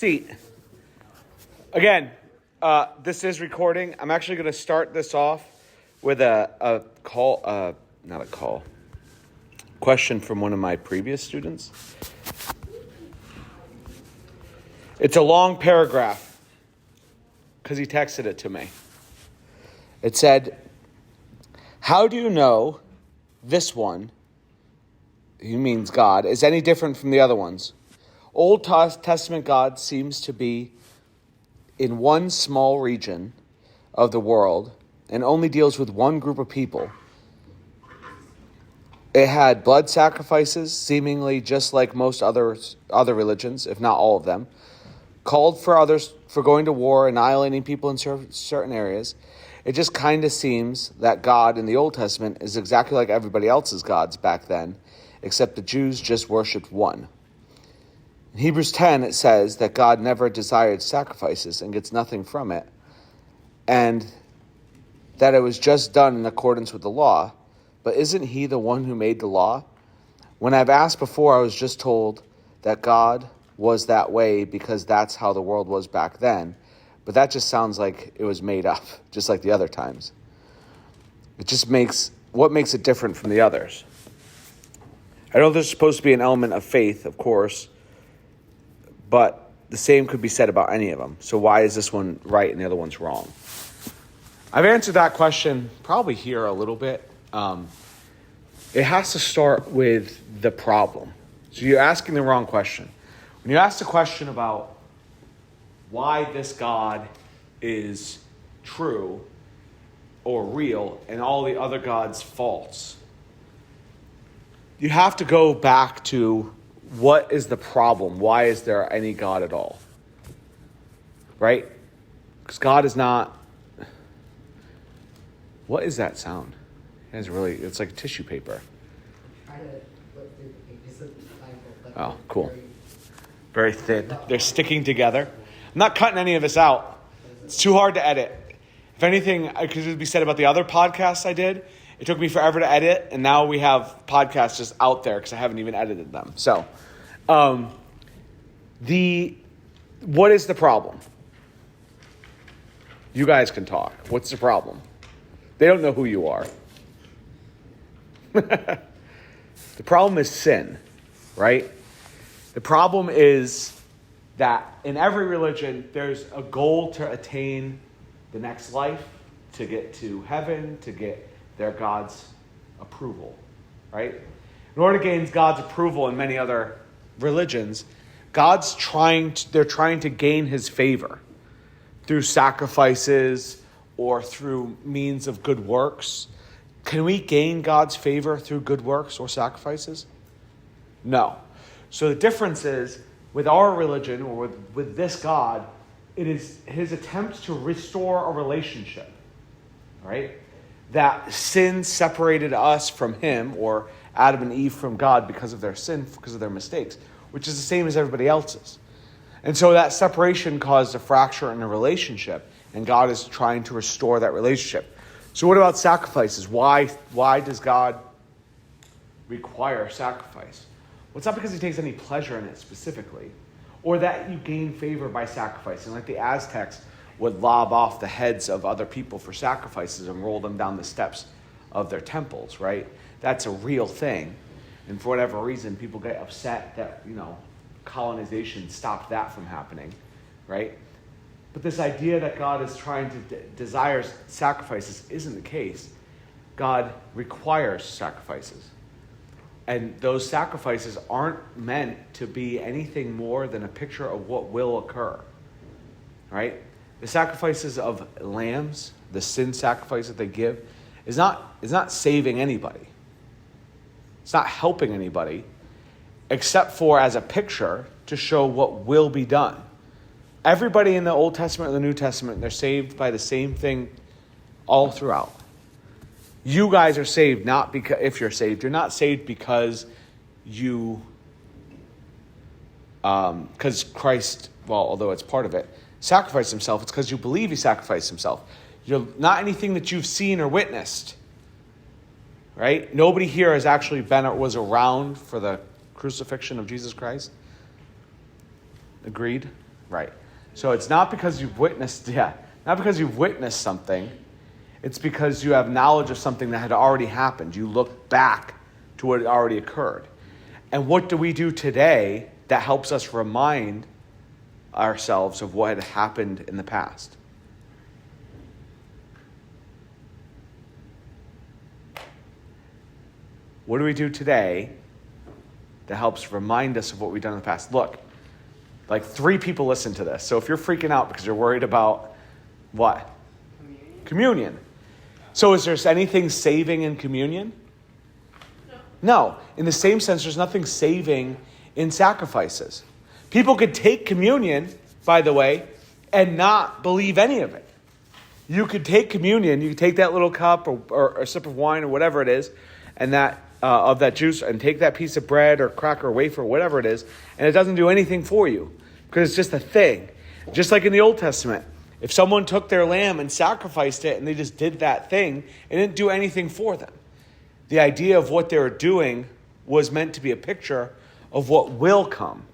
Seat. Again, this is recording. I'm actually going to start this off with a question from one of my previous students. It's a long paragraph because he texted it to me. It said, "How do you know this one," he means God, "is any different from the other ones? Old Testament God seems to be in one small region of the world and only deals with one group of people. It had blood sacrifices, seemingly just like most other religions, if not all of them, called for others for going to war, annihilating people in certain areas. It just kind of seems that God in the Old Testament is exactly like everybody else's gods back then, except the Jews just worshipped one. In Hebrews 10, it says that God never desired sacrifices and gets nothing from it, and that it was just done in accordance with the law. But isn't he the one who made the law? When I've asked before, I was just told that God was that way because that's how the world was back then. But that just sounds like it was made up, just like the other times. What makes it different from the others? I know there's supposed to be an element of faith, of course, but the same could be said about any of them. So why is this one right and the other one's wrong? I've answered that question probably here a little bit. It has to start with the problem. So you're asking the wrong question. When you ask the question about why this God is true or real and all the other gods false, you have to go back to what is the problem? Why is there any God at all? Right? Because God is not... What is that sound? It's like tissue paper. Oh, cool. Very thin. They're sticking together. I'm not cutting any of this out. It's too hard to edit. If anything, could be said about the other podcasts I did. It took me forever to edit, and now we have podcasts just out there because I haven't even edited them. So, what is the problem? You guys can talk. What's the problem? They don't know who you are. The problem is sin, right? The problem is that in every religion, there's a goal to attain the next life, to get to heaven, to get their God's approval, right? In order to gain God's approval in many other religions, they're trying to gain his favor through sacrifices or through means of good works. Can we gain God's favor through good works or sacrifices? No. So the difference is, with our religion or with this God, it is his attempt to restore a relationship, right? That sin separated us from him, or Adam and Eve from God because of their sin, because of their mistakes, which is the same as everybody else's. And so that separation caused a fracture in the relationship, and God is trying to restore that relationship. So what about sacrifices? Why does God require sacrifice? Well, it's not because he takes any pleasure in it specifically, or that you gain favor by sacrificing. Like the Aztecs would lob off the heads of other people for sacrifices and roll them down the steps of their temples, right? That's a real thing. And for whatever reason, people get upset that, colonization stopped that from happening, right? But this idea that God is trying to desires sacrifices isn't the case. God requires sacrifices. And those sacrifices aren't meant to be anything more than a picture of what will occur, right? The sacrifices of lambs, the sin sacrifice that they give, is not saving anybody. It's not helping anybody, except for as a picture to show what will be done. Everybody in the Old Testament and the New Testament, they're saved by the same thing all throughout. You guys are saved not because, if you're saved, you're not saved because because Christ, although it's part of it, sacrificed himself. It's because you believe he sacrificed himself. You're not anything that you've seen or witnessed, right? Nobody here has actually been or was around for the crucifixion of Jesus Christ. Agreed? Right. So it's not because you've witnessed, not because you've witnessed something. It's because you have knowledge of something that had already happened. You look back to what had already occurred. And what do we do today that helps us remind ourselves of what had happened in the past? What do we do today that helps remind us of what we've done in the past? Look, like 3 people listen to this. So if you're freaking out because you're worried about what? Communion. So is there anything saving in communion? No. In the same sense, there's nothing saving in sacrifices. People could take communion, by the way, and not believe any of it. You could take communion, you could take that little cup or a sip of wine or whatever it is, and that of that juice, and take that piece of bread or cracker or wafer or whatever it is, and it doesn't do anything for you because it's just a thing. Just like in the Old Testament, if someone took their lamb and sacrificed it and they just did that thing, it didn't do anything for them. The idea of what they were doing was meant to be a picture of what will come.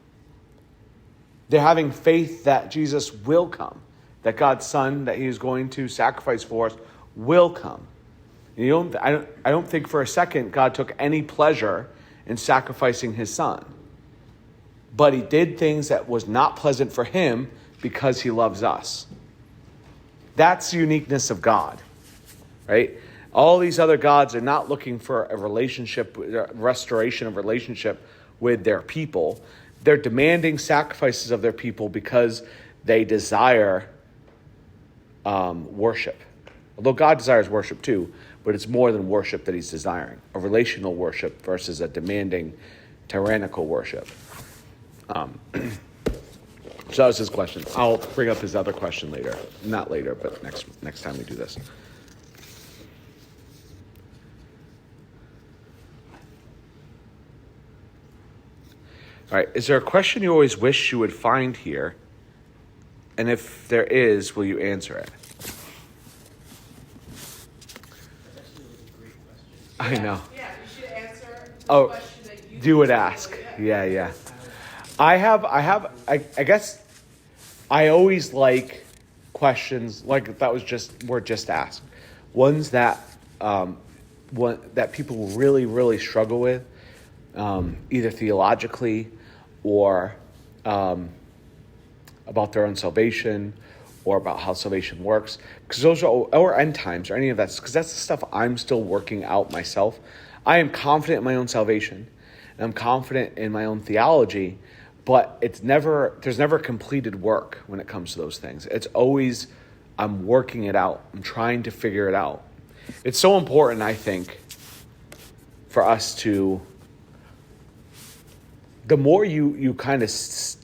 They're having faith that Jesus will come, that God's Son that he is going to sacrifice for us will come. I don't think for a second God took any pleasure in sacrificing his Son. But he did things that was not pleasant for him because he loves us. That's the uniqueness of God, right? All these other gods are not looking for a relationship, a restoration of relationship with their people. They're demanding sacrifices of their people because they desire worship. Although God desires worship too, but it's more than worship that he's desiring. A relational worship versus a demanding, tyrannical worship. So that was his question. I'll bring up his other question later. Not later, but next time we do this. All right. Is there a question you always wish you would find here? And if there is, will you answer it? I know. Yeah, you should answer the question that you would ask. Yeah. I guess I always like questions like that were just asked. Ones that that people really, really struggle with, either theologically or about their own salvation or about how salvation works. Because those are, or end times or any of that, because that's the stuff I'm still working out myself. I am confident in my own salvation, and I'm confident in my own theology, but there's never completed work when it comes to those things. It's always, I'm working it out. I'm trying to figure it out. It's so important, I think, for us to, the more you kind of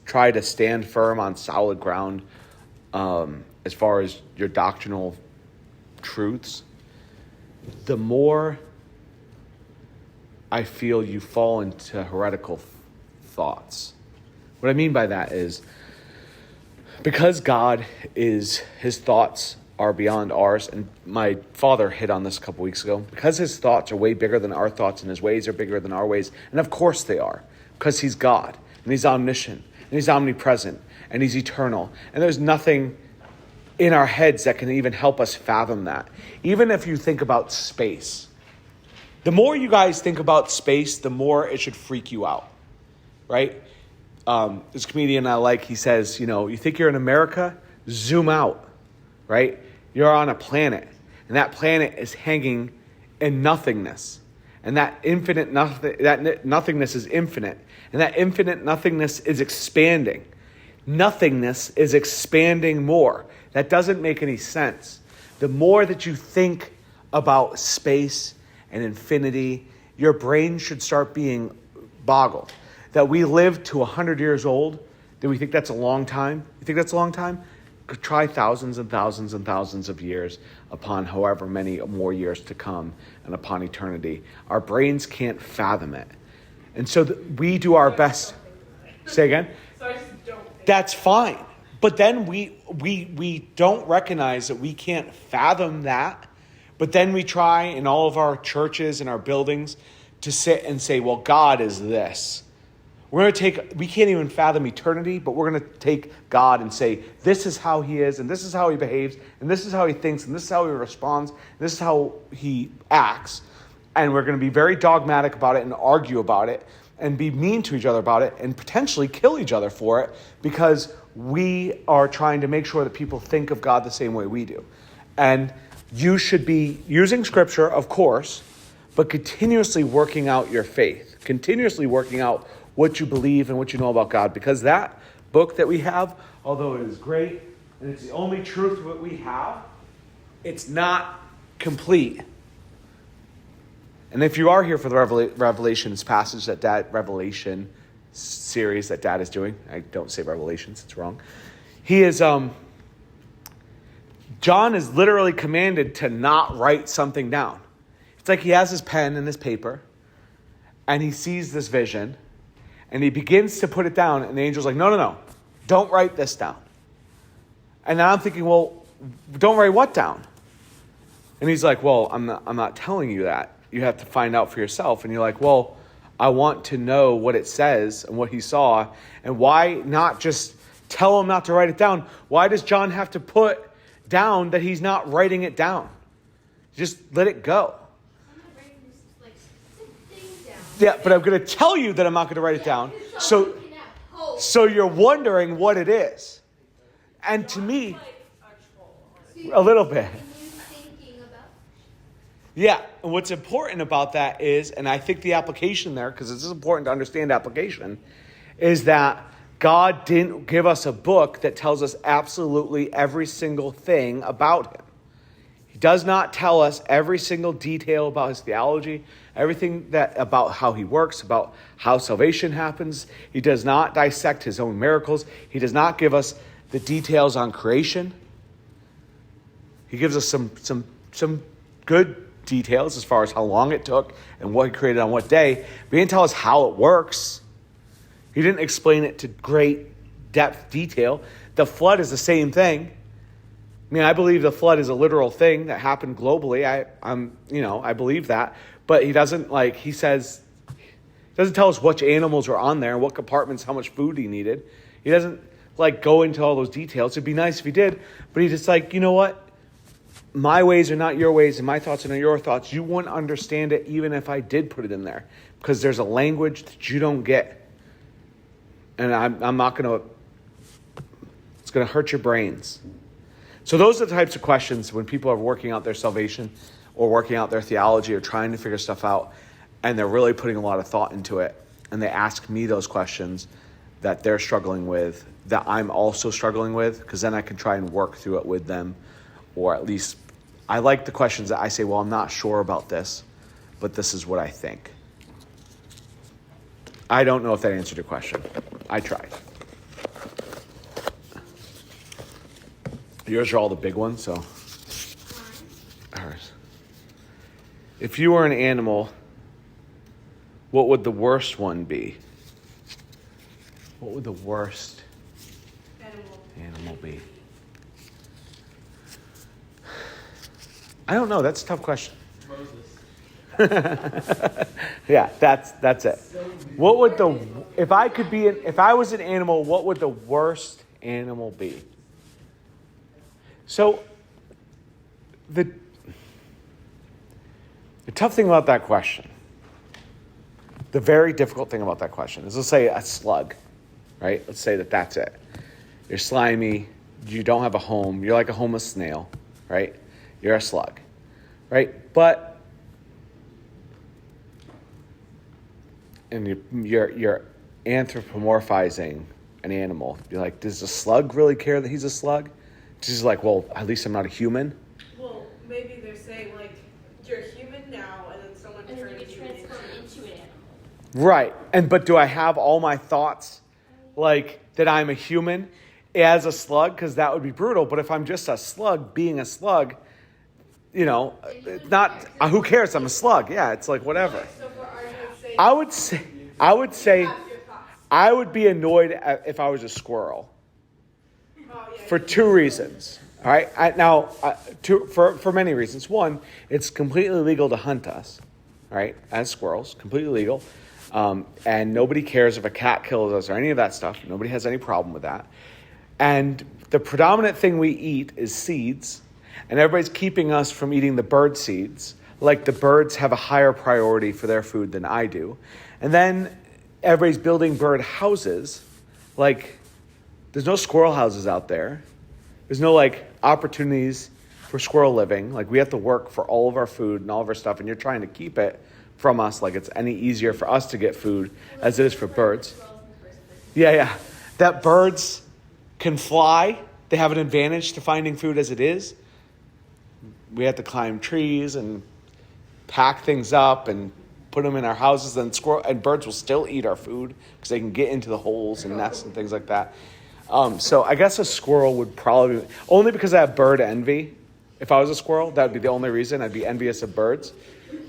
try to stand firm on solid ground as far as your doctrinal truths, the more I feel you fall into heretical thoughts. What I mean by that is, because God his thoughts are beyond ours, and my father hit on this a couple weeks ago, because his thoughts are way bigger than our thoughts and his ways are bigger than our ways, and of course they are, because he's God, and he's omniscient, and he's omnipresent, and he's eternal, and there's nothing in our heads that can even help us fathom that. Even if you think about space, the more you guys think about space, the more it should freak you out, right? This comedian I like, he says, you think you're in America? Zoom out, right? You're on a planet, and that planet is hanging in nothingness. And that infinite nothingness is infinite. And that infinite nothingness is expanding. Nothingness is expanding more. That doesn't make any sense. The more that you think about space and infinity, your brain should start being boggled. That we live to 100 years old, do we think that's a long time? You think that's a long time? Could try thousands and thousands and thousands of years upon however many more years to come and upon eternity. Our brains can't fathom it. And so we do our best. Say again? So I just don't think that's fine. But then we don't recognize that we can't fathom that. But then we try in all of our churches and our buildings to sit and say, well, God is this. we can't even fathom eternity, but we're going to take God and say, this is how he is, and this is how he behaves, and this is how he thinks, and this is how he responds, and this is how he acts. And we're going to be very dogmatic about it and argue about it and be mean to each other about it and potentially kill each other for it because we are trying to make sure that people think of God the same way we do. And you should be using scripture, of course, but continuously working out your faith, continuously working out what you believe and what you know about God, because that book that we have, although it is great and it's the only truth that we have, it's not complete. And if you are here for the Revelations passage Revelation series that Dad is doing, I don't say Revelations, it's wrong. John is literally commanded to not write something down. It's like he has his pen and his paper, and he sees this vision, and he begins to put it down, and the angel's like, no, don't write this down. And now I'm thinking, well, don't write what down? And he's like, well, I'm not telling you that. You have to find out for yourself. And you're like, well, I want to know what it says and what he saw, and why not just tell him not to write it down? Why does John have to put down that he's not writing it down? Just let it go. Yeah, but I'm going to tell you that I'm not going to write it down. So you're wondering what it is. And to me, a little bit. Yeah, and what's important about that is, and I think the application there, because this is important to understand application, is that God didn't give us a book that tells us absolutely every single thing about him. He does not tell us every single detail about his theology, everything about how he works, about how salvation happens. He does not dissect his own miracles. He does not give us the details on creation. He gives us some good details as far as how long it took and what he created on what day. But he didn't tell us how it works. He didn't explain it to great depth detail. The flood is the same thing. I mean, I believe the flood is a literal thing that happened globally. I believe that. But he doesn't doesn't tell us which animals were on there, what compartments, how much food he needed. He doesn't go into all those details. It'd be nice if he did, but he's just like, you know what? My ways are not your ways, and my thoughts are not your thoughts. You wouldn't understand it even if I did put it in there, because there's a language that you don't get. And I'm not going to, it's going to hurt your brains. So those are the types of questions when people are working out their salvation or working out their theology or trying to figure stuff out, and they're really putting a lot of thought into it, and they ask me those questions that they're struggling with, that I'm also struggling with, because then I can try and work through it with them. Or at least, I like the questions that I say, well, I'm not sure about this, but this is what I think. I don't know if that answered your question. I tried. Yours are all the big ones, so. Ours. If you were an animal, what would the worst one be? What would the worst animal be? I don't know. That's a tough question. Moses. Yeah, that's it. What would if I was an animal, what would the worst animal be? So the tough thing about that question, the very difficult thing about that question is, let's say a slug, right? Let's say that's it. You're slimy. You don't have a home. You're like a homeless snail, right? You're a slug, right? And you're anthropomorphizing an animal. You're like, does a slug really care that he's a slug? She's like, well, at least I'm not a human. Well, maybe they're saying, like, you're human now, and then someone and turns then you transform into an animal. Right. But do I have all my thoughts, like, that I'm a human as a slug? Because that would be brutal. But if I'm just a slug being a slug, it's not, who cares? I'm a slug. Yeah, it's like, whatever. So for argument's sake, I would say, I would be annoyed if I was a squirrel. For two reasons. All right. For many reasons. One, it's completely legal to hunt us. All right, as squirrels, completely legal. And nobody cares if a cat kills us or any of that stuff. Nobody has any problem with that. And the predominant thing we eat is seeds, and everybody's keeping us from eating the bird seeds. Like the birds have a higher priority for their food than I do. And then everybody's building bird houses. Like, there's no squirrel houses out there. There's no, like, opportunities for squirrel living. Like, we have to work for all of our food and all of our stuff, and you're trying to keep it from us like it's any easier for us to get food as it is for birds. Yeah. That birds can fly. They have an advantage to finding food as it is. We have to climb trees and pack things up and put them in our houses, and birds will still eat our food because they can get into the holes and nests and things like that. So I guess a squirrel would probably, only because I have bird envy. If I was a squirrel, that would be the only reason. I'd be envious of birds,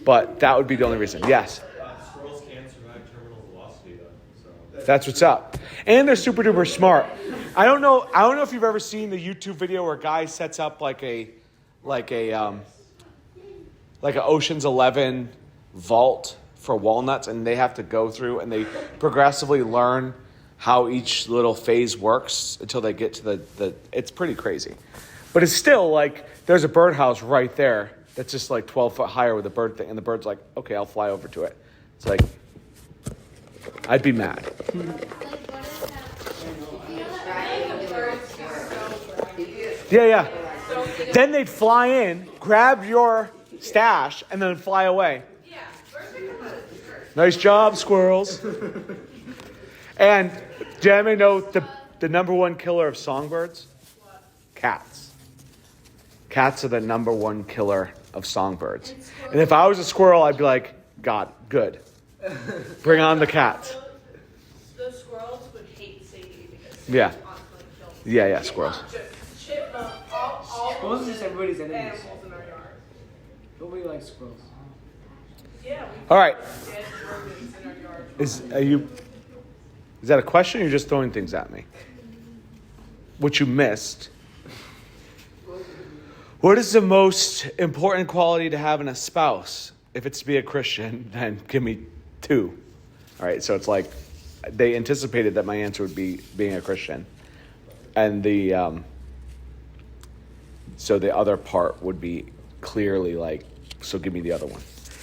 but that would be the only reason. Yes. Squirrels can't survive terminal velocity, though. So That's what's up. And they're super duper smart. I don't know if you've ever seen the YouTube video where a guy sets up like a Ocean's 11 vault for walnuts, and they have to go through and they progressively learn how each little phase works until they get to the it's pretty crazy. But it's still like there's a birdhouse right there that's just like 12 foot higher with a bird thing, and the bird's like, okay, I'll fly over to it. It's like, I'd be mad. Yeah. Then they'd fly in, grab your stash, and then fly away. Yeah, birds are come out of the church. Nice job, squirrels. And do you anybody know the number one killer of songbirds? What? Cats. Cats are the number one killer of songbirds. And if I was a squirrel, I'd be like, God, good. Bring on the cats. Those squirrels would hate Sadie because Yeah. they constantly kill them. Yeah, squirrels. Just chipmunk, all Squirrels are just everybody's enemies. animals in our yard. Nobody likes squirrels. Yeah, we All right. dead rodents in our yard. Is that a question or you're just throwing things at me? What you missed. What is the most important quality to have in a spouse? If it's to be a Christian, then give me 2. All right, so it's like they anticipated that my answer would be being a Christian. And so the other part would be clearly like, so give me the other one.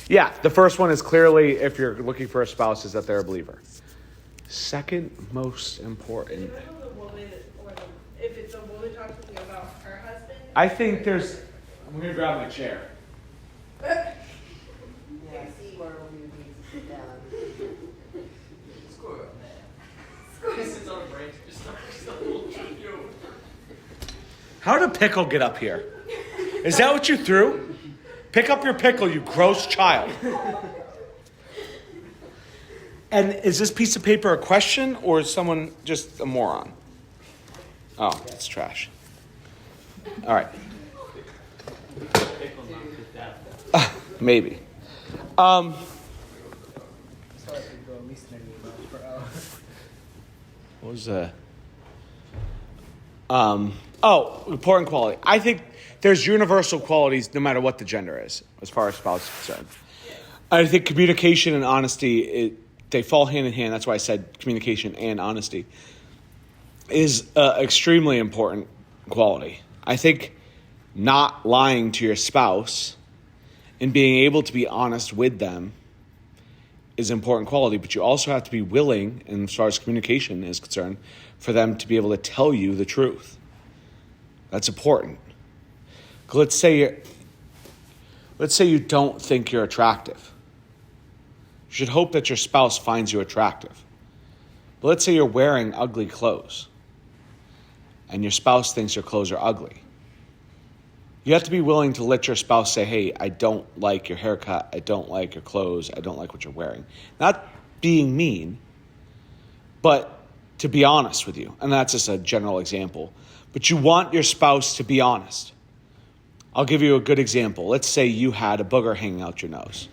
Yeah, the first one is clearly, if you're looking for a spouse, is that they're a believer. Second most important. If it's a woman talking to me about her husband. I think there's, I'm going to grab my chair. Yeah, squirrel needs to sit down. squirrel, man. He sits on a branch, just a little video. How did a pickle get up here? Is that what you threw? Pick up your pickle, you gross child. And is this piece of paper a question, or is someone just a moron? Oh, it's trash. All right. Maybe. So I could go at least 90 miles per hour. What was important quality. I think there's universal qualities no matter what the gender is, as far as spouse is concerned. I think communication and honesty, they fall hand in hand. That's why I said communication and honesty is extremely important quality. I think not lying to your spouse and being able to be honest with them is important quality, but you also have to be willing, and as far as communication is concerned, for them to be able to tell you the truth. That's important. Let's say you don't think you're attractive. You should hope that your spouse finds you attractive. But let's say you're wearing ugly clothes and your spouse thinks your clothes are ugly. You have to be willing to let your spouse say, hey, I don't like your haircut. I don't like your clothes. I don't like what you're wearing. Not being mean, but to be honest with you. And that's just a general example. But you want your spouse to be honest. I'll give you a good example. Let's say you had a booger hanging out your nose.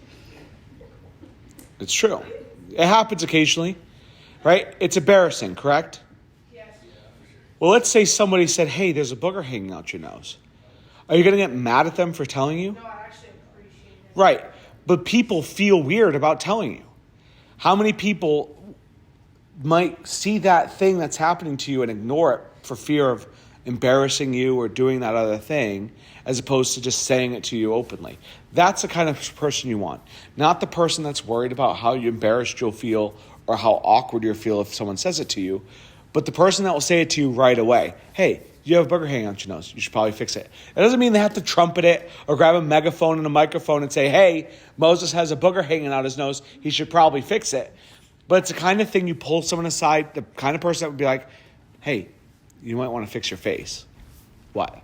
It's true. It happens occasionally, right? It's embarrassing, correct? Yes. Well, let's say somebody said, hey, there's a booger hanging out your nose. Are you going to get mad at them for telling you? No, I actually appreciate it. Right. But people feel weird about telling you. How many people might see that thing that's happening to you and ignore it for fear of embarrassing you or doing that other thing, as opposed to just saying it to you openly? That's the kind of person you want. Not the person that's worried about how embarrassed you'll feel or how awkward you'll feel if someone says it to you, but the person that will say it to you right away. Hey, you have a booger hanging out your nose. You should probably fix it. It doesn't mean they have to trumpet it or grab a megaphone and a microphone and say, hey, Moses has a booger hanging out his nose. He should probably fix it. But it's the kind of thing you pull someone aside, the kind of person that would be like, hey, you might want to fix your face. What?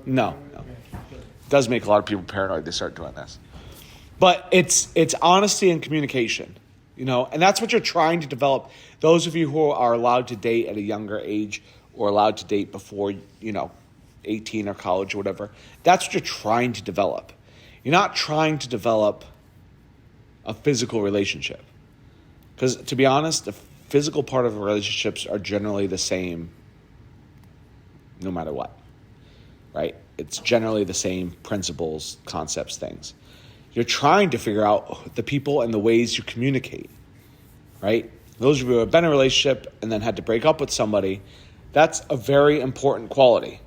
No. It does make a lot of people paranoid. They start doing this. But it's honesty and communication, and that's what you're trying to develop. Those of you who are allowed to date at a younger age or allowed to date before, 18 or college or whatever, that's what you're trying to develop. You're not trying to develop a physical relationship. Because to be honest, the physical part of relationships are generally the same no matter what, right? It's generally the same principles, concepts, things. You're trying to figure out the people and the ways you communicate, right? Those of you who have been in a relationship and then had to break up with somebody, that's a very important quality.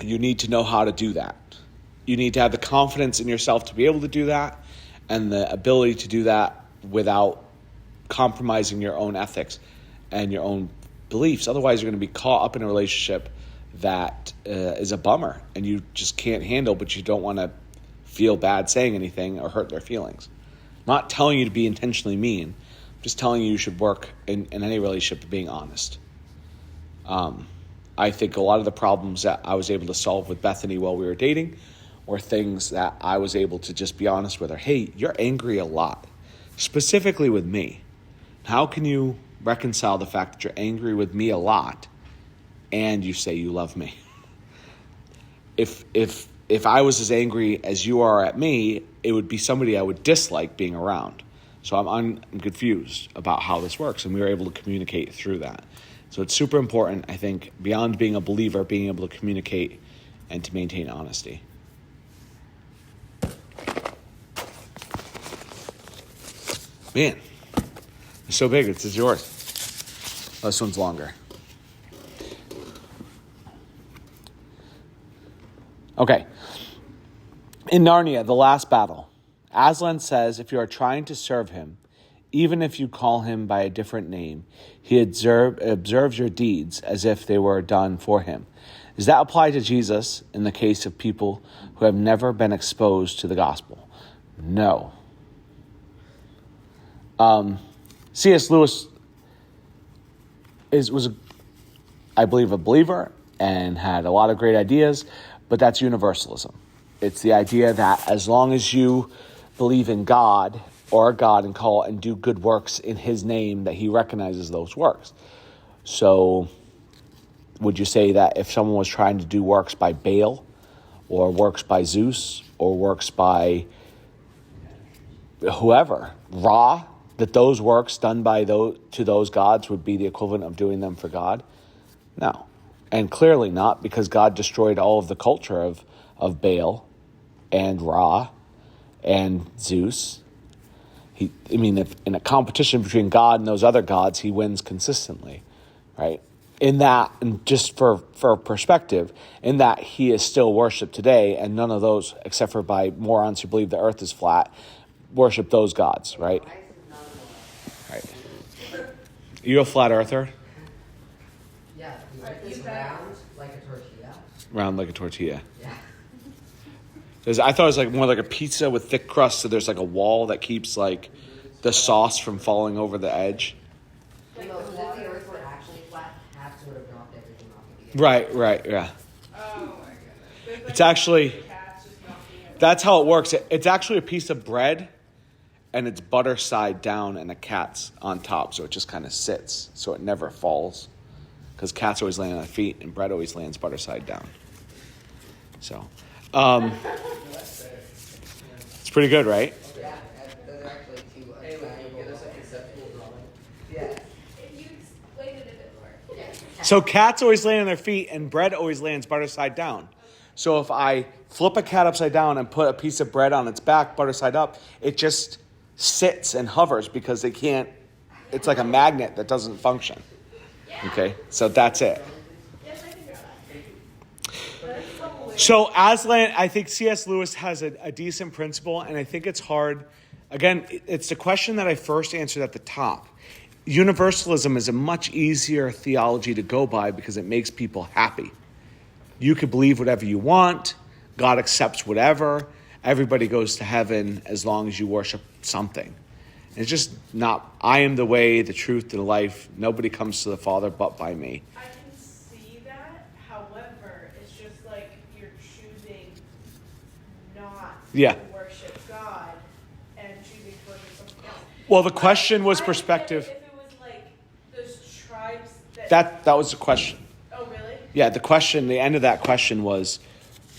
You need to know how to do that. You need to have the confidence in yourself to be able to do that and the ability to do that without compromising your own ethics and your own beliefs. Otherwise, you're going to be caught up in a relationship that is a bummer and you just can't handle, but you don't want to feel bad saying anything or hurt their feelings. I'm not telling you to be intentionally mean. I'm just telling you should work in any relationship being honest. I think a lot of the problems that I was able to solve with Bethany while we were dating were things that I was able to just be honest with her. Hey, you're angry a lot, specifically with me. How can you reconcile the fact that you're angry with me a lot and you say you love me? If I was as angry as you are at me, it would be somebody I would dislike being around. So I'm confused about how this works, and we were able to communicate through that. So it's super important, I think, beyond being a believer, being able to communicate and to maintain honesty. Man, it's so big. This is yours. Oh, this one's longer. Okay. In Narnia, the last battle, Aslan says if you are trying to serve him, even if you call him by a different name, he observes your deeds as if they were done for him. Does that apply to Jesus in the case of people who have never been exposed to the gospel? No. C.S. Lewis was, I believe, a believer and had a lot of great ideas, but that's universalism. It's the idea that as long as you believe in God or God and call and do good works in his name, that he recognizes those works. So would you say that if someone was trying to do works by Baal or works by Zeus or works by whoever, Ra, that those works done by those gods would be the equivalent of doing them for God? No. And clearly not, because God destroyed all of the culture of Baal and Ra and Zeus. If in a competition between God and those other gods, he wins consistently, right? In that, and just for perspective, in that he is still worshipped today, and none of those, except for by morons who believe the earth is flat, worship those gods, right? Right. You a flat earther? Yeah, the earth is round like a tortilla. Round like a tortilla. Yeah. I thought it was like more like a pizza with thick crust, so there's like a wall that keeps like the sauce from falling over the edge. If the earth were actually flat, half would have knocked everything off Right, yeah. Oh my goodness. It's actually, Cats just knocking it. that's how it works. It's actually a piece of bread, and it's butter side down, and a cat's on top, so it just kind of sits, so it never falls. Because cats always land on their feet, and bread always lands butter side down. So, it's pretty good, right? Yeah, those are actually two Hey, will you get us a conceptual drawing? Yeah. If you explained it a bit more. Yeah. So cats always land on their feet, and bread always lands butter side down. So if I flip a cat upside down and put a piece of bread on its back, butter side up, it just sits and hovers because they can't, it's like a magnet that doesn't function. Okay, so that's it. Yes, I can draw that. That's hilarious. So Aslan, I think C.S. Lewis has a decent principle, and I think it's hard. Again, it's the question that I first answered at the top. Universalism is a much easier theology to go by because it makes people happy. You could believe whatever you want. God accepts whatever. Everybody goes to heaven as long as you worship something. It's just not, I am the way, the truth, the life. Nobody comes to the Father but by me. I can see that. However, it's just like you're choosing not Yeah. to worship God and choosing to worship something else. Well, the question was I get it perspective. If it was like those tribes that. That was the question. Oh, really? Yeah, the question, the end of that question was,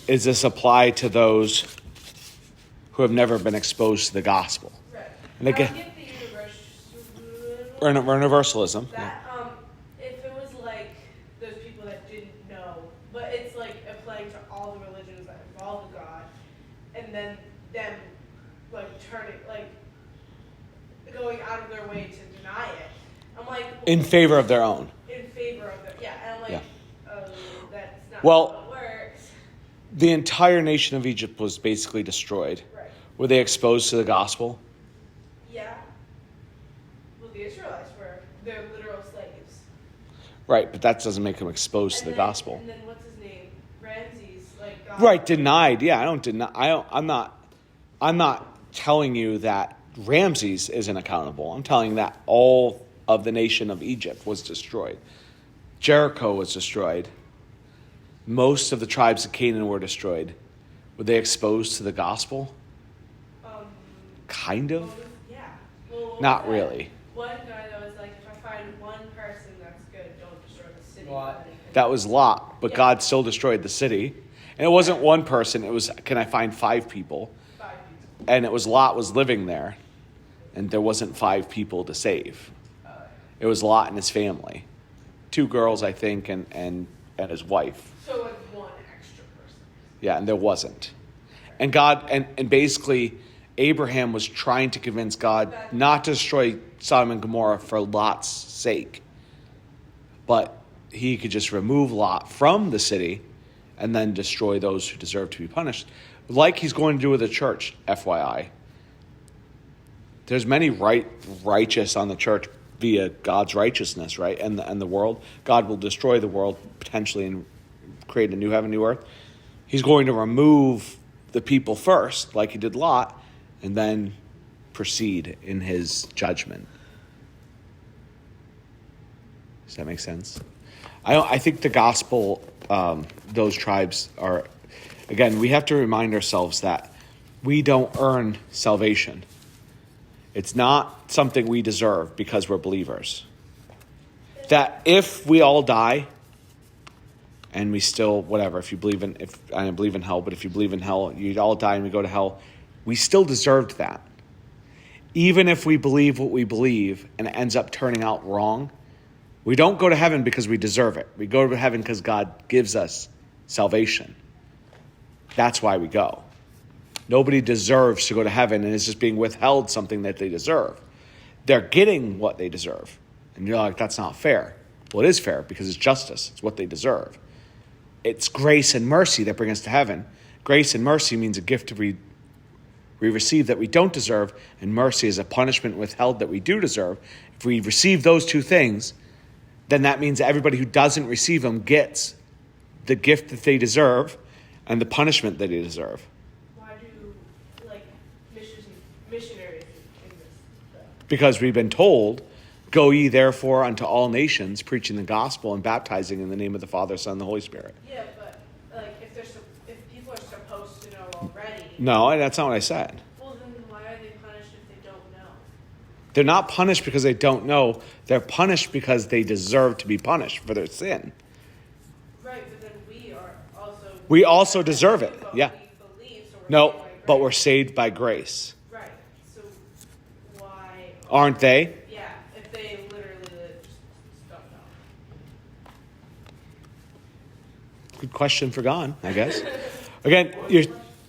is this apply to those who have never been exposed to the gospel? Right. And again- I get the Universalism. Yeah. that if it was like those people that didn't know, but it's like applying to all the religions that involve a God, and then them like turning like going out of their way to deny it. I'm like In favor of their own. in favor of it, yeah, and I'm like, Yeah. oh, that's not Well- how it works. The entire nation of Egypt was basically destroyed. Right. Were they exposed to the gospel? Yeah. Well, the Israelites were. They're literal slaves. Right, but that doesn't make them exposed to the gospel. And then what's his name? Ramses, like God. Right, denied. Yeah, I don't deny. I'm not telling you that Ramses isn't accountable. I'm telling that all of the nation of Egypt was destroyed. Jericho was destroyed. Most of the tribes of Canaan were destroyed. Were they exposed to the gospel? Kind of. Well, yeah. Well, what Not was that? really. One guy that was like, if I find one person that's good, don't destroy the city. Well, or anything. That was Lot, but Yeah. God still destroyed the city. And it wasn't one person. It was, can I find 5 people? 5 people. And it was Lot was living there, and there wasn't 5 people to save. It was Lot and his family, 2 girls, I think, and his wife. So like one extra person. Yeah, and there wasn't. And God, and basically, Abraham was trying to convince God not to destroy Sodom and Gomorrah for Lot's sake, but he could just remove Lot from the city and then destroy those who deserve to be punished, like he's going to do with the church. FYI, there's many righteous on the church via God's righteousness, right? And the world, God will destroy the world potentially and create a new heaven, new earth. He's going to remove the people first, like he did Lot, and then proceed in his judgment. Does that make sense? I think the gospel, those tribes are, again, we have to remind ourselves that we don't earn salvation. It's not something we deserve because we're believers. That if we all die, and we still, whatever, if I don't believe in hell, but if you believe in hell, you all die and we go to hell, we still deserved that. Even if we believe what we believe and it ends up turning out wrong, we don't go to heaven because we deserve it. We go to heaven because God gives us salvation. That's why we go. Nobody deserves to go to heaven and is just being withheld something that they deserve. They're getting what they deserve. And you're like, that's not fair. Well, it is fair because it's justice. It's what they deserve. It's grace and mercy that bring us to heaven. Grace and mercy means a gift we receive that we don't deserve, and mercy is a punishment withheld that we do deserve. If we receive those two things, then that means that everybody who doesn't receive them gets the gift that they deserve and the punishment that they deserve. Why do like missionaries in this though? Because we've been told, go ye therefore unto all nations, preaching the gospel and baptizing in the name of the Father, Son, and the Holy Spirit. Yeah, but like if people are supposed to know already. No, that's not what I said. Well, then why are they punished if they don't know? They're not punished because they don't know. They're punished because they deserve to be punished for their sin. Right, but then We also deserve it. But Yeah. we believe, so we're No, saved by but grace. we're saved by grace. Right. So why? Aren't they? Yeah. If they literally just don't know. Good question for God, I guess. Again,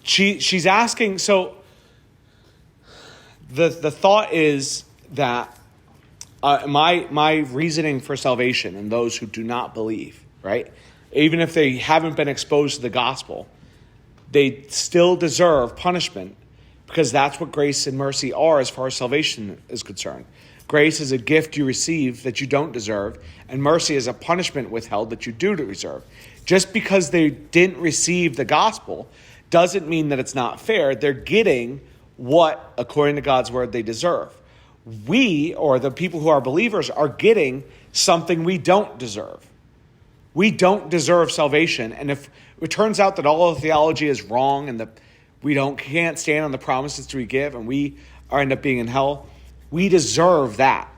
she's asking, so the thought is that my reasoning for salvation and those who do not believe, right? Even if they haven't been exposed to the gospel, they still deserve punishment because that's what grace and mercy are as far as salvation is concerned. Grace is a gift you receive that you don't deserve, and mercy is a punishment withheld that you do deserve. Just because they didn't receive the gospel doesn't mean that it's not fair. They're getting what, according to God's word, they deserve. We, or the people who are believers, are getting something we don't deserve. We don't deserve salvation, and if it turns out that all of theology is wrong and that we can't stand on the promises we give and we end up being in hell, we deserve that.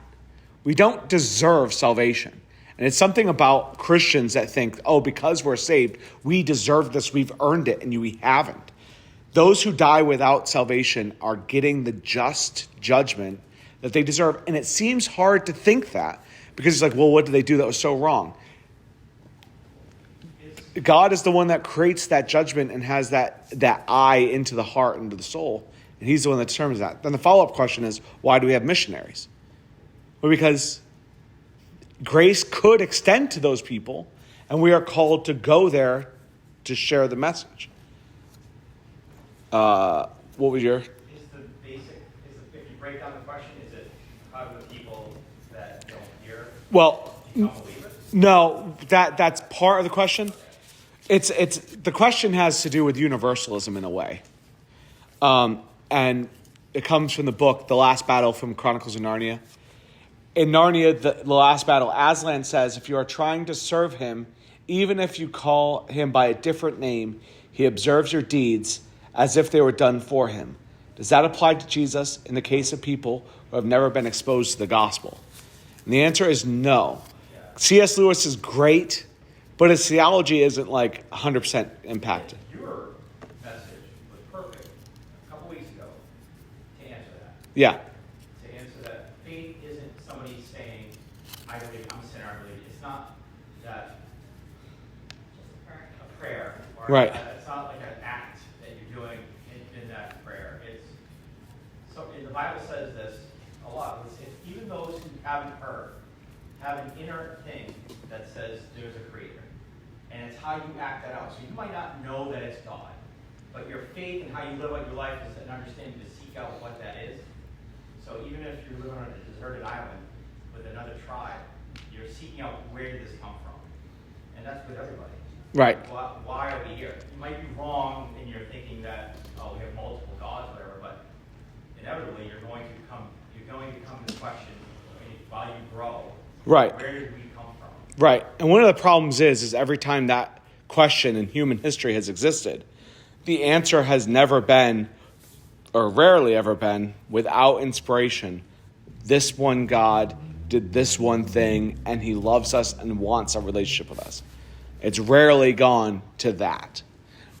We don't deserve salvation. And it's something about Christians that think, oh, because we're saved, we deserve this, we've earned it, and we haven't. Those who die without salvation are getting the just judgment that they deserve. And it seems hard to think that because it's like, well, what did they do that was so wrong? God is the one that creates that judgment and has that eye into the heart, into the soul. And he's the one that determines that. Then the follow-up question is, why do we have missionaries? Well, because grace could extend to those people, and we are called to go there to share the message. What was your... If you break down the question, is it how do the people that don't hear Well, become believers? no, that's part of the question. It's the question has to do with universalism in a way. And it comes from the book, The Last Battle from Chronicles of Narnia. In Narnia, the last battle, Aslan says, if you are trying to serve him, even if you call him by a different name, he observes your deeds as if they were done for him. Does that apply to Jesus in the case of people who have never been exposed to the gospel? And the answer is no. C.S. Lewis is great, but his theology isn't like 100% impacted. Your message was perfect a couple weeks ago to answer that. Yeah. To answer that faith isn't somebody saying, I believe, I'm a sinner, I believe. It's not that a prayer. Or Right. It's not like an act that you're doing in that prayer. It's so. And the Bible says this a lot. It's even those who haven't heard have an inner thing that says there's a creator. And it's how you act that out. So you might not know that it's God, but your faith and how you live out your life is an understanding to seek out what that is. So even if you're living on a deserted island with another tribe, you're seeking out where did this come from. And that's with everybody. Right. Why are we here? You might be wrong in your thinking that, oh, we have multiple gods, whatever, but inevitably you're going to come to the question while you grow. Right. Where did we come from? Right. And one of the problems is every time that question in human history has existed, the answer has never been, or rarely ever been, without inspiration. This one God did this one thing, and he loves us and wants a relationship with us. It's rarely gone to that.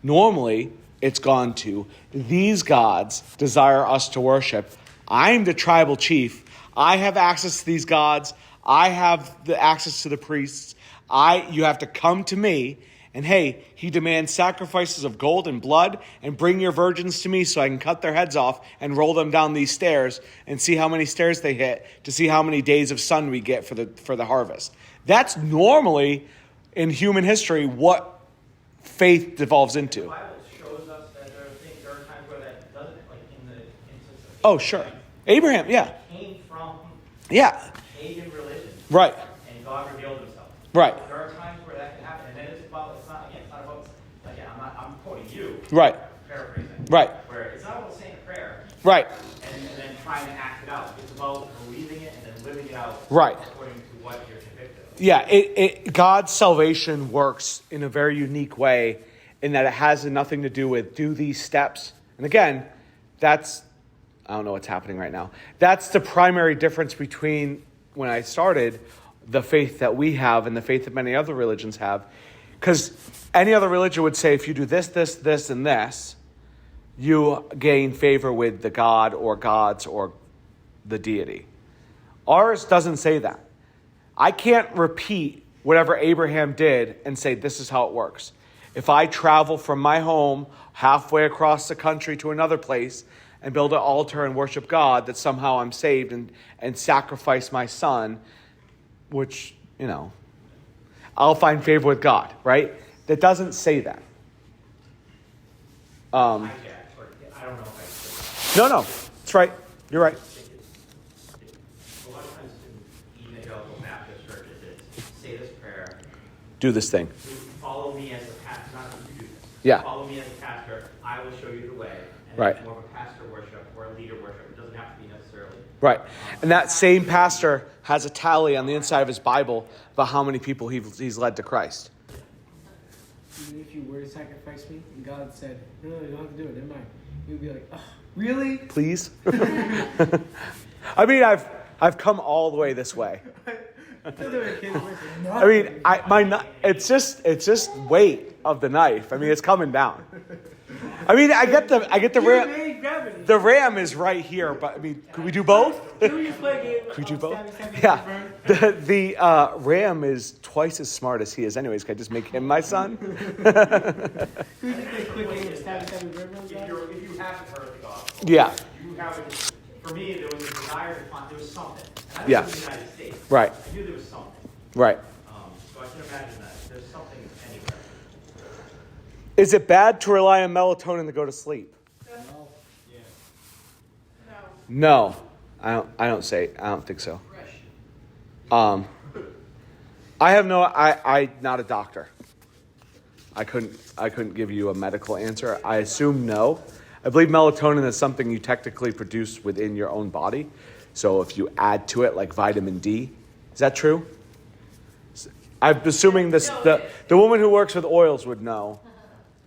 Normally, it's gone to, these gods desire us to worship. I'm the tribal chief. I have access to these gods. I have the access to the priests. You have to come to me. And hey, he demands sacrifices of gold and blood, and bring your virgins to me so I can cut their heads off and roll them down these stairs and see how many stairs they hit to see how many days of sun we get for the harvest. That's normally in human history what faith devolves into. The Bible shows us that there are times where that doesn't, like in the instance of Oh, sure. Abraham, yeah. came from Yeah. pagan religion. Right. And God revealed himself. Right. There are times where that can happen, and then it's not about, again, I'm quoting you. Right. Paraphrasing. Right. Where it's not about saying a prayer Right. and then trying to act it out. It's about believing it and then living it out. Right. According to what you're convicted of. Yeah, God's salvation works in a very unique way in that it has nothing to do with do these steps. And again, I don't know what's happening right now. That's the primary difference between when I started the faith that we have and the faith that many other religions have. Because any other religion would say if you do this, this, this, and this, you gain favor with the God or gods or the deity. Ours doesn't say that. I can't repeat whatever Abraham did and say this is how it works. If I travel from my home halfway across the country to another place and build an altar and worship God, that somehow I'm saved and sacrifice my son, which, I'll find favor with God, right? That doesn't say that. I don't know if No, that's right. You're right. a lot of times in evangelical Baptist churches, it's say this prayer, Do this thing. follow me as a pastor, not that you do this. Yeah. Follow me as a pastor, I will show you the way. And Right. it's more of a pastor worship or a leader worship. It doesn't have to be necessarily. Right. And that same pastor has a tally on the inside of his Bible about how many people he's led to Christ. Even if you were to sacrifice me, and God said, no, you don't have to do it, never mind. You'd be like, oh, really? Please? I mean, I've come all the way this way. I mean, it's just weight of the knife. I mean, it's coming down. I mean, I get the ram. The ram is right here, but I mean, could we do both? Could we do both? Yeah. The ram is twice as smart as he is anyways. Can I just make him my son? If you haven't heard the gospel, Yeah. you haven't. For me, there was a desire to find. There was something. And I Yeah. was in the United States. Right. I knew there was something. Right. So I can imagine that there's something anywhere. Is it bad to rely on melatonin to go to sleep? No. No. I don't think so. I'm not a doctor. I couldn't give you a medical answer. I assume no. I believe melatonin is something you technically produce within your own body. So if you add to it like vitamin D, is that true? I'm assuming the woman who works with oils would know.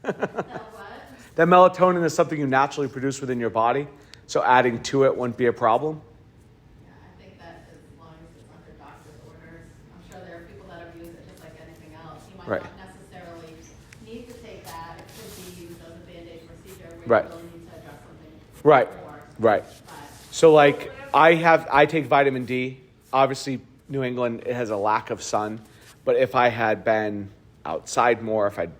That melatonin is something you naturally produce within your body. So adding to it wouldn't be a problem. Yeah, I think that as long as it's under doctor's orders, I'm sure there are people that abuse it just like anything else. You might Right. not necessarily need to take that. It could be used as a Band-Aid procedure where Right. you really need to address something Right. more. Right. But So like I take vitamin D. Obviously New England, it has a lack of sun. But if I had been outside more, if I'd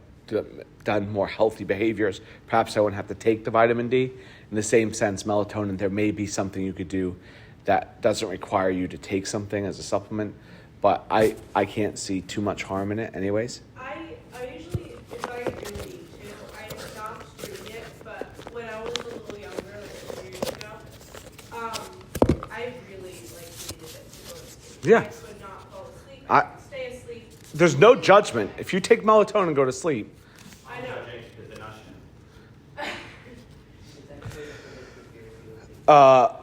done more healthy behaviors, perhaps I wouldn't have to take the vitamin D. In the same sense, melatonin, there may be something you could do that doesn't require you to take something as a supplement. But I can't see too much harm in it anyways. I usually, if I really need to, I stopped doing it, but when I was a little younger, like 4 years ago, I really needed it to go to sleep. Yeah. I could not fall asleep. I- I could stay asleep. There's no judgment. If you take melatonin and go to sleep, I know. Because they're not.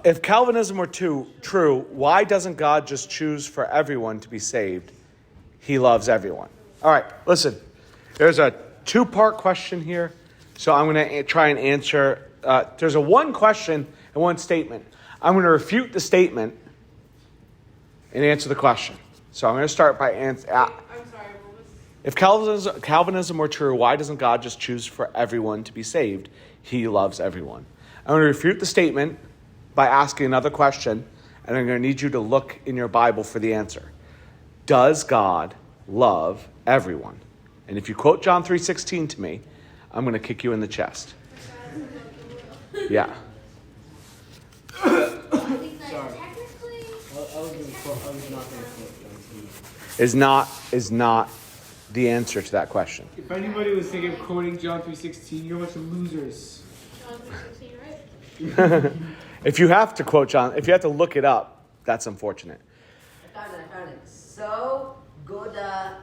if Calvinism were true, why doesn't God just choose for everyone to be saved? He loves everyone. All right, listen. There's a 2-part question here, so I'm going to try and answer. There's a one question and one statement. I'm going to refute the statement and answer the question. So I'm going to start by I'm sorry, what was... if Calvinism were true, why doesn't God just choose for everyone to be saved? He loves everyone. I'm going to refute the statement by asking another question, and I'm going to need you to look in your Bible for the answer. Does God love everyone? And if you quote John 3:16 to me, I'm going to kick you in the chest. Yeah. I think that technically, I was not going to quote John 3. Is not the answer to that question. If anybody was thinking of quoting John 3:16, you're a bunch of losers. John 3:16, right? If you have to quote John, if you have to look it up, that's unfortunate. I found it. So loved.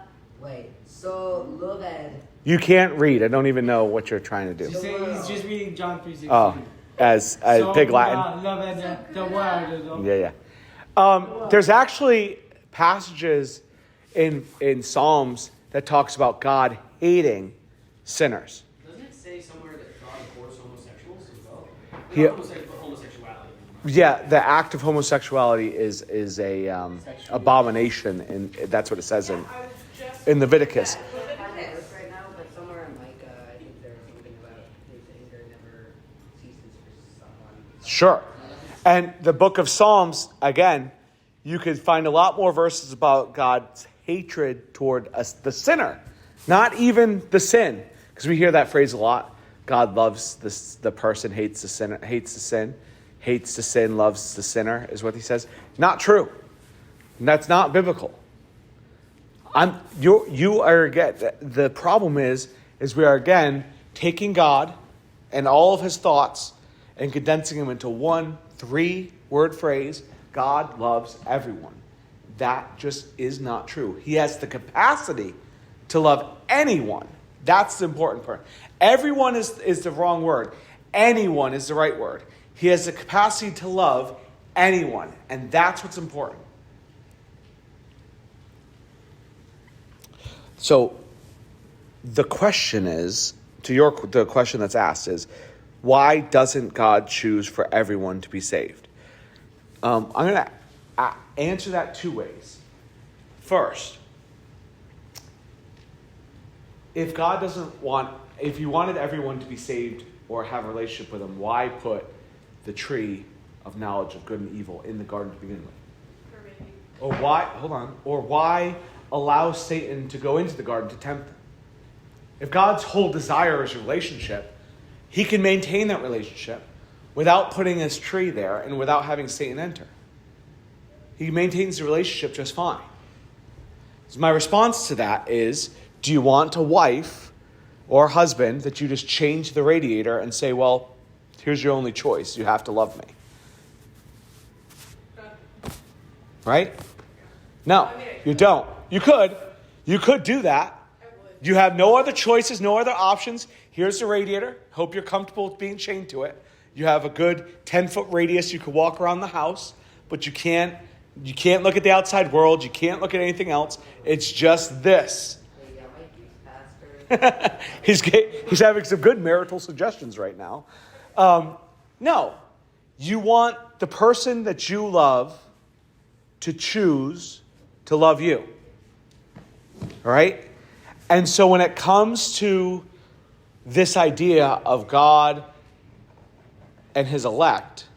You can't read. I don't even know what you're trying to do. He's just reading John 3:16. Oh, as Pig Latin. Loved the world. Yeah. There's actually passages in Psalms that talks about God hating sinners. Doesn't it say somewhere that God abhors homosexuals as well? Yeah. Not homosexuality. Yeah, the act of homosexuality is a abomination, and that's what it says I was just... in Leviticus. Leviticus right now, but somewhere in Micah, I think there's something about his anger never ceases for someone. Sure. And the book of Psalms, again, you could find a lot more verses about God's hatred toward us, the sinner, not even the sin, because we hear that phrase a lot. God loves the person, hates the sin, hates the sin, loves the sinner, is what he says. Not true. And that's not biblical. You are again, the problem is we are again taking God and all of his thoughts and condensing them into one 3-word phrase. God loves everyone. That just is not true. He has the capacity to love anyone. That's the important part. Everyone is the wrong word. Anyone is the right word. He has the capacity to love anyone. And that's what's important. So the question is, the question that's asked is, why doesn't God choose for everyone to be saved? I'm going to answer that 2 ways. First, if he wanted everyone to be saved or have a relationship with him, why put the tree of knowledge of good and evil in the garden to begin with? Or why allow Satan to go into the garden to tempt them? If God's whole desire is a relationship, he can maintain that relationship without putting his tree there and without having Satan enter. He maintains the relationship just fine. So my response to that is, do you want a wife or husband that you just change the radiator and say, well, here's your only choice. You have to love me. Right? No, you don't. You could do that. You have no other choices, no other options. Here's the radiator. Hope you're comfortable with being chained to it. You have a good 10-foot radius. You could walk around the house, but you can't look at the outside world. You can't look at anything else. It's just this. He's having some good marital suggestions right now. No, you want the person that you love to choose to love you. All right? And so when it comes to this idea of God and his elect,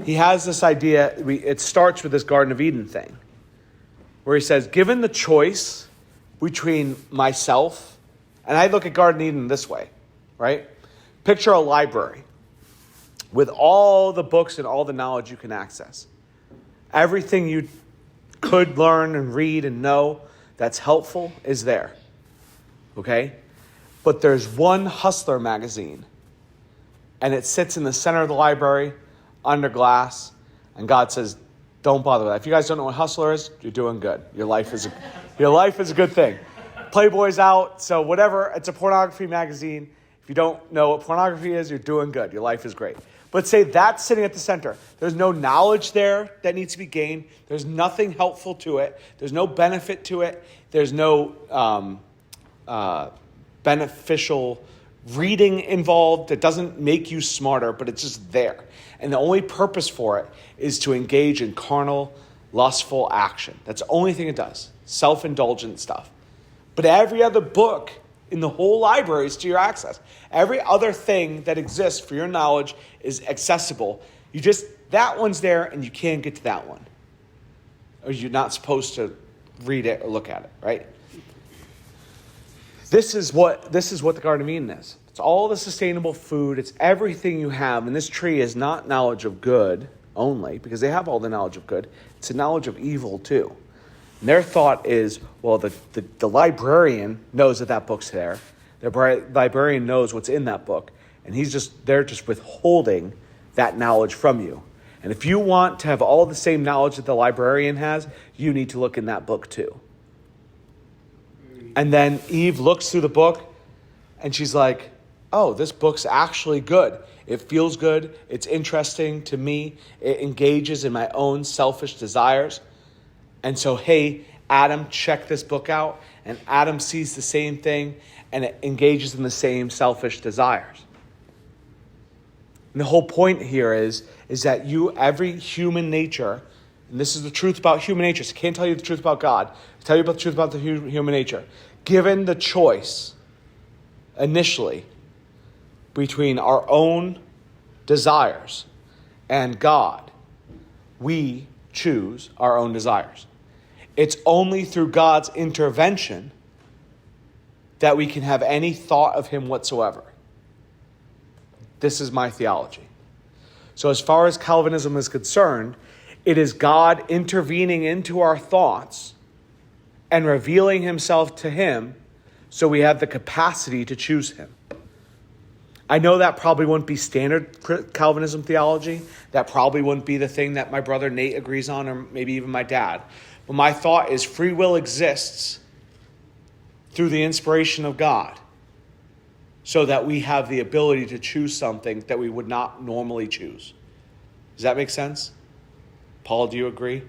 he has this idea, it starts with this Garden of Eden thing, where he says, given the choice between myself, and I look at Garden of Eden this way, right? Picture a library with all the books and all the knowledge you can access. Everything you could learn and read and know that's helpful is there. Okay? But there's one Hustler magazine, and it sits in the center of the library under glass, and God says, don't bother with that. If you guys don't know what Hustler is, you're doing good. Your life is a good thing. Playboy's out, so whatever, it's a pornography magazine. If you don't know what pornography is, you're doing good. Your life is great. But say that's sitting at the center. There's no knowledge there that needs to be gained. There's nothing helpful to it. There's no benefit to it. There's no beneficial reading involved. It doesn't make you smarter, but it's just there. And the only purpose for it is to engage in carnal, lustful action. That's the only thing it does. Self-indulgent stuff. But every other book in the whole library is to your access. Every other thing that exists for your knowledge is accessible. That one's there and you can't get to that one. Or you're not supposed to read it or look at it, right? This is what the Garden of Eden is. It's all the sustainable food. It's everything you have. And this tree is not knowledge of good only, because they have all the knowledge of good. It's a knowledge of evil too. And their thought is, well, the librarian knows that book's there. The librarian knows what's in that book. And they're just withholding that knowledge from you. And if you want to have all the same knowledge that the librarian has, you need to look in that book too. And then Eve looks through the book and she's like, oh, this book's actually good. It feels good. It's interesting to me. It engages in my own selfish desires. And so, hey, Adam, check this book out. And Adam sees the same thing and it engages in the same selfish desires. And the whole point here is that every human nature, and this is the truth about human nature. So I can't tell you the truth about God. I'll tell you about the truth about the human nature. Given the choice, initially, between our own desires and God, we choose our own desires. It's only through God's intervention that we can have any thought of him whatsoever. This is my theology. So as far as Calvinism is concerned, it is God intervening into our thoughts and revealing himself to him so we have the capacity to choose him. I know that probably wouldn't be standard Calvinism theology. That probably wouldn't be the thing that my brother Nate agrees on, or maybe even my dad. But my thought is free will exists through the inspiration of God so that we have the ability to choose something that we would not normally choose. Does that make sense? Paul, do you agree?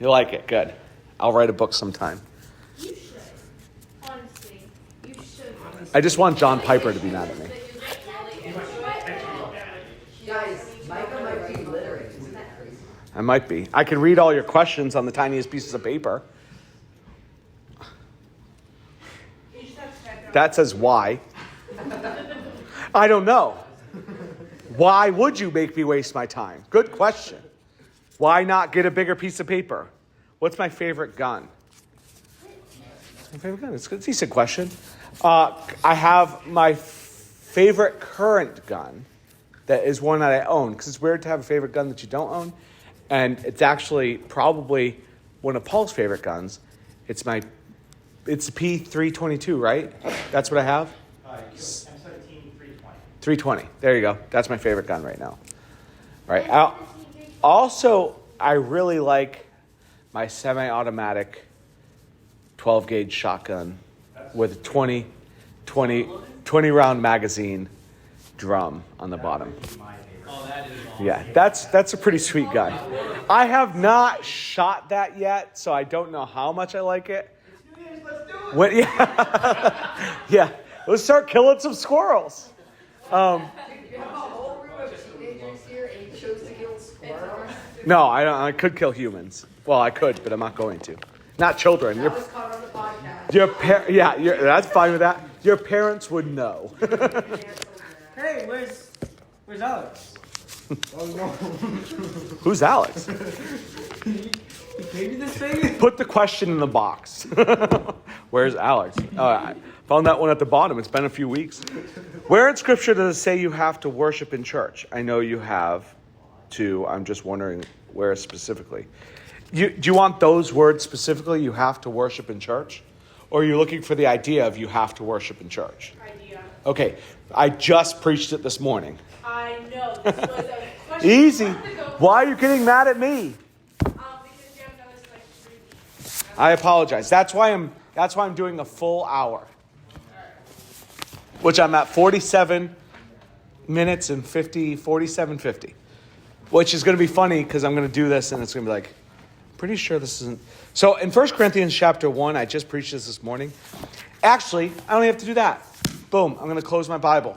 You like it? Good. I'll write a book sometime. You should. Honestly, you should. I just want John Piper to be mad at me. Guys, Micah might be literate. Isn't that crazy? I might be. I could read all your questions on the tiniest pieces of paper. You just have to type it out. That says why. I don't know. Why would you make me waste my time? Good question. Why not get a bigger piece of paper? What's my favorite gun? My favorite gun? It's a decent question. I have my favorite current gun that is one that I own, because it's weird to have a favorite gun that you don't own. And it's actually probably one of Paul's favorite guns. It's the P322, right? That's what I have? M17 320. 320. There you go. That's my favorite gun right now. All right. Also, I really like my semi-automatic 12-gauge shotgun with a 20 round magazine drum on the bottom. Oh, that is awesome. Yeah, that's a pretty sweet gun. I have not shot that yet, so I don't know how much I like it. Let's do it. What? Yeah, yeah. Let's start killing some squirrels. You have a whole room of teenagers here and you chose to kill squirrels? No, I don't. I could kill humans. Well, I could, but I'm not going to. Not children. That was caught on the podcast. That's fine with that. Your parents would know. Hey, where's Alex? Oh no. Who's Alex? He gave you this thing? Put the question in the box. Where's Alex? I found that one at the bottom. It's been a few weeks. Where in Scripture does it say you have to worship in church? I know you have to. I'm just wondering where specifically. Do you want those words specifically, you have to worship in church? Or are you looking for the idea of you have to worship in church? Idea. Okay, I just preached it this morning. I know. This was a question. Easy. a month ago. Why are you getting mad at me? Because you haven't done this in like 3 weeks. I apologize. That's why I'm doing a full hour. Which I'm at 47 minutes and 47:50. Which is going to be funny because I'm going to do this and it's going to be like, pretty sure this isn't. So in 1 Corinthians chapter 1, I just preached this morning. Actually, I don't even have to do that. Boom, I'm going to close my Bible.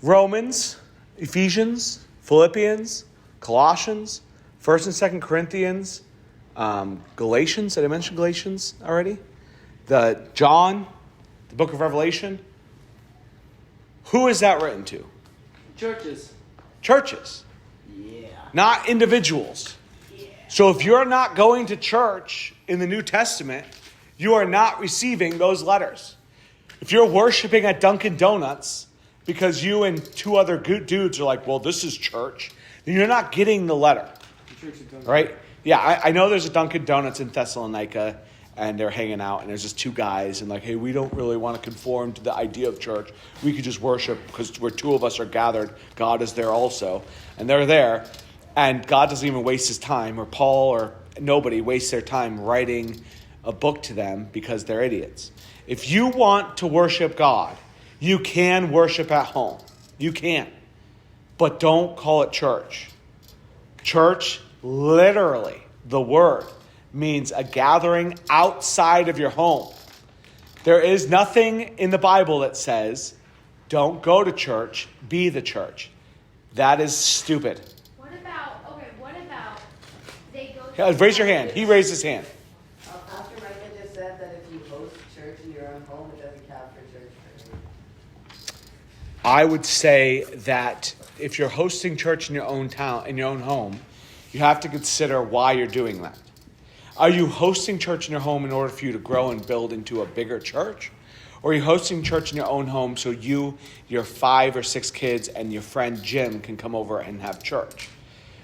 Romans, Ephesians, Philippians, Colossians, 1st and 2nd Corinthians, Galatians. Did I mention Galatians already? John, the book of Revelation. Who is that written to? Churches. Churches. Yeah. Not individuals. So if you're not going to church in the New Testament, you are not receiving those letters. If you're worshiping at Dunkin' Donuts because you and 2 other dudes are like, well, this is church, then you're not getting the letter. Right? Yeah, I know there's a Dunkin' Donuts in Thessalonica and they're hanging out and there's just 2 guys and like, hey, we don't really want to conform to the idea of church. We could just worship because where 2 of us are gathered, God is there also. And they're there. And God doesn't even waste his time, or Paul or nobody wastes their time writing a book to them because they're idiots. If you want to worship God, you can worship at home. You can. But don't call it church. Church, literally, the word, means a gathering outside of your home. There is nothing in the Bible that says, don't go to church, be the church. That is stupid. What about they go Yeah, raise your hand. He raised his hand. Pastor Micah just said that if you host church in your own home, it doesn't count for church for you. I would say that if you're hosting church in your own town, in your own home, you have to consider why you're doing that. Are you hosting church in your home in order for you to grow and build into a bigger church? Or are you hosting church in your own home so you, your 5 or 6 kids, and your friend Jim can come over and have church?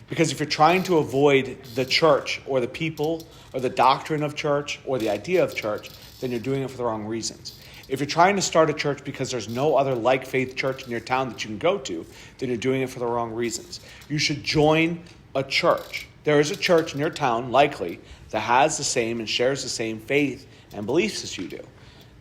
Because if you're trying to avoid the church or the people or the doctrine of church or the idea of church, then you're doing it for the wrong reasons. If you're trying to start a church because there's no other like faith church in your town that you can go to, then you're doing it for the wrong reasons. You should join a church. There is a church in your town, likely, that has the same and shares the same faith and beliefs as you do.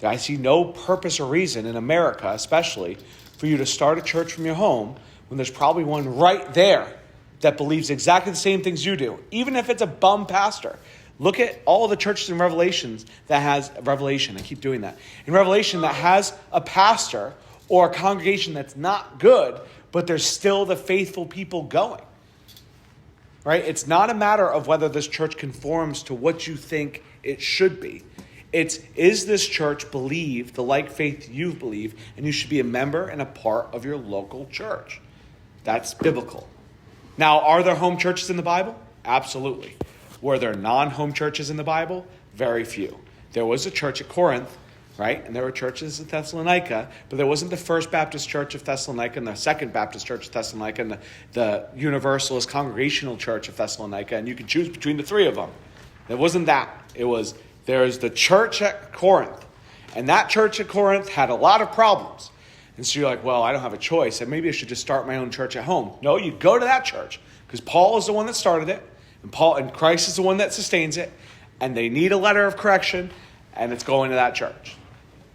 I see no purpose or reason in America, especially, for you to start a church from your home when there's probably one right there that believes exactly the same things you do, even if it's a bum pastor. Look at all the churches in Revelation that has a pastor or a congregation that's not good, but there's still the faithful people going. Right? It's not a matter of whether this church conforms to what you think it should be. Is this church believe the like faith you believe, and you should be a member and a part of your local church. That's biblical. Now, are there home churches in the Bible? Absolutely. Were there non-home churches in the Bible? Very few. There was a church at Corinth, right? And there were churches at Thessalonica, but there wasn't the First Baptist Church of Thessalonica and the Second Baptist Church of Thessalonica and the Universalist Congregational Church of Thessalonica, and you could choose between the 3 of them. There wasn't that. There's the church at Corinth, and that church at Corinth had a lot of problems. And so you're like, well, I don't have a choice, and maybe I should just start my own church at home. No, you go to that church, because Paul is the one that started it, and Christ is the one that sustains it, and they need a letter of correction, and it's going to that church.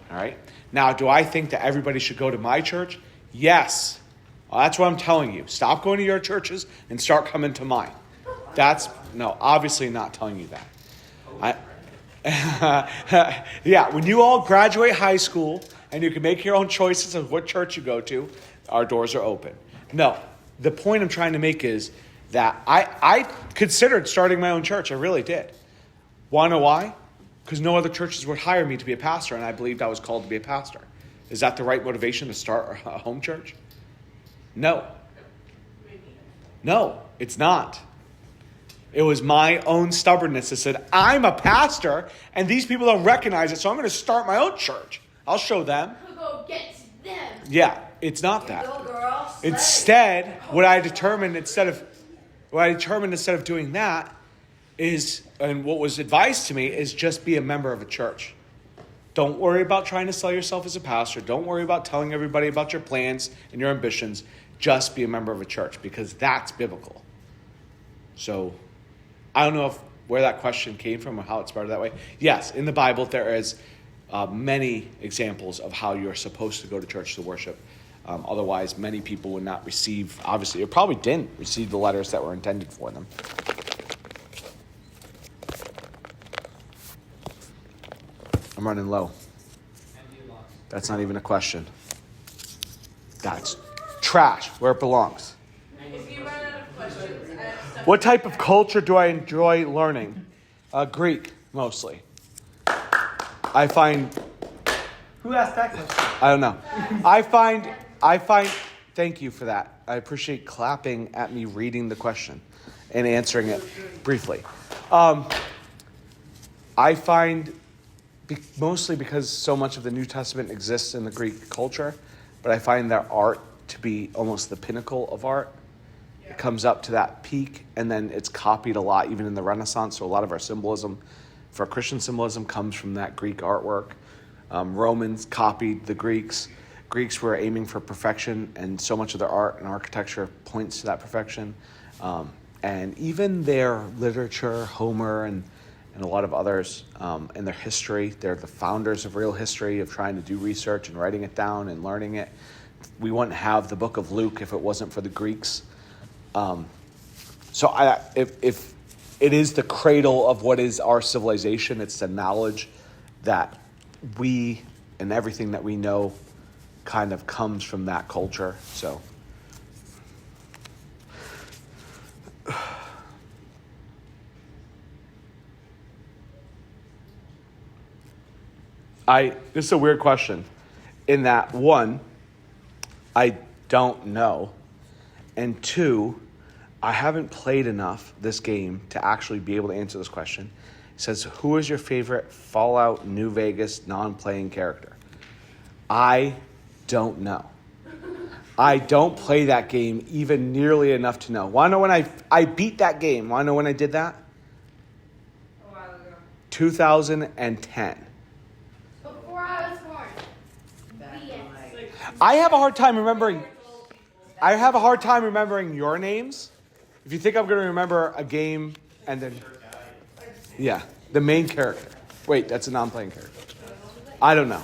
All right? Now, do I think that everybody should go to my church? Yes. Well, that's what I'm telling you. Stop going to your churches and start coming to mine. Obviously not telling you that. Yeah, when you all graduate high school and you can make your own choices of what church you go to, our doors are open. No, the point I'm trying to make is that I considered starting my own church. I really did. Want to know why? Because no other churches would hire me to be a pastor, and I believed I was called to be a pastor. Is that the right motivation to start a home church? No. No, it's not. It was my own stubbornness that said, I'm a pastor, and these people don't recognize it, so I'm going to start my own church. I'll show them. Who go get them? Yeah, it's not that. Go, girl. Slay. Instead, what I determined instead of doing that is, and what was advised to me, is just be a member of a church. Don't worry about trying to sell yourself as a pastor. Don't worry about telling everybody about your plans and your ambitions. Just be a member of a church, because that's biblical. So, I don't know where that question came from or how it started that way. Yes, in the Bible there is many examples of how you're supposed to go to church to worship. Otherwise, many people would not receive, obviously, or probably didn't receive the letters that were intended for them. I'm running low. That's not even a question. That's trash where it belongs. If you run out of questions, I have stuff. What type of culture do I enjoy learning? Greek, mostly. I find... Who asked that question? I don't know. I find... Thank you for that. I appreciate clapping at me reading the question and answering it briefly. I find, mostly because so much of the New Testament exists in the Greek culture, but I find their art to be almost the pinnacle of art. It comes up to that peak, and then it's copied a lot, even in the Renaissance. So a lot of our symbolism, for Christian symbolism, comes from that Greek artwork. Romans copied the Greeks. Greeks were aiming for perfection, and so much of their art and architecture points to that perfection. And even their literature, Homer and a lot of others, and their history, they're the founders of real history, of trying to do research and writing it down and learning it. We wouldn't have the book of Luke if it wasn't for the Greeks. So if it is the cradle of what is our civilization, it's the knowledge that we and everything that we know kind of comes from that culture. So this is a weird question in that, one, I don't know, and two, I haven't played enough this game to actually be able to answer this question. says, who is your favorite Fallout New Vegas non-playing character? I don't know. I don't play that game even nearly enough to know. Want to know when I beat that game? Want to know when I did that? A while ago. 2010. Before I was born. Back Yes. when I- Like, I have a hard time remembering. I have a hard time remembering your names. If you think I'm going to remember a game and then, yeah, the main character. Wait, that's a non-playing character. I don't know.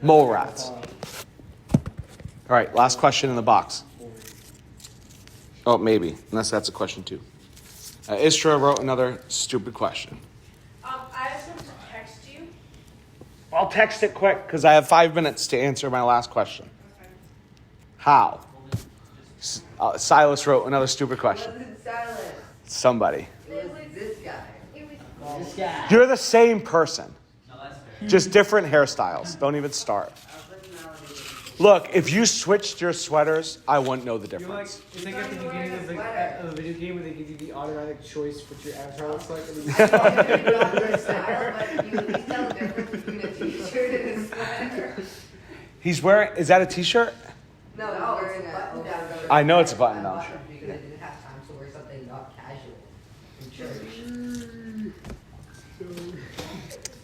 Mole rats. All right, last question in the box. Oh, maybe, unless that's a question too. Istra wrote another stupid question. I just want to text you. I'll text it quick because I have 5 minutes to answer my last question. Okay. How? Silas wrote another stupid It question. wasn't silent. Somebody. It was this guy. It was This guy. You're the same person, No, that's fair. just different hairstyles. Don't even start. Our personality is- Look, if you switched your sweaters, I wouldn't know the You're like, difference. it's like at the beginning of the video game where they give you the automatic choice what your avatar looks like. And I thought you didn't know your style, but you at least tell the difference between a t-shirt and a sweater. He's wearing, is that a t-shirt? No, he's wearing a button-down shirt. I know it's a button-down shirt. Because I didn't have time to wear something not casual in church.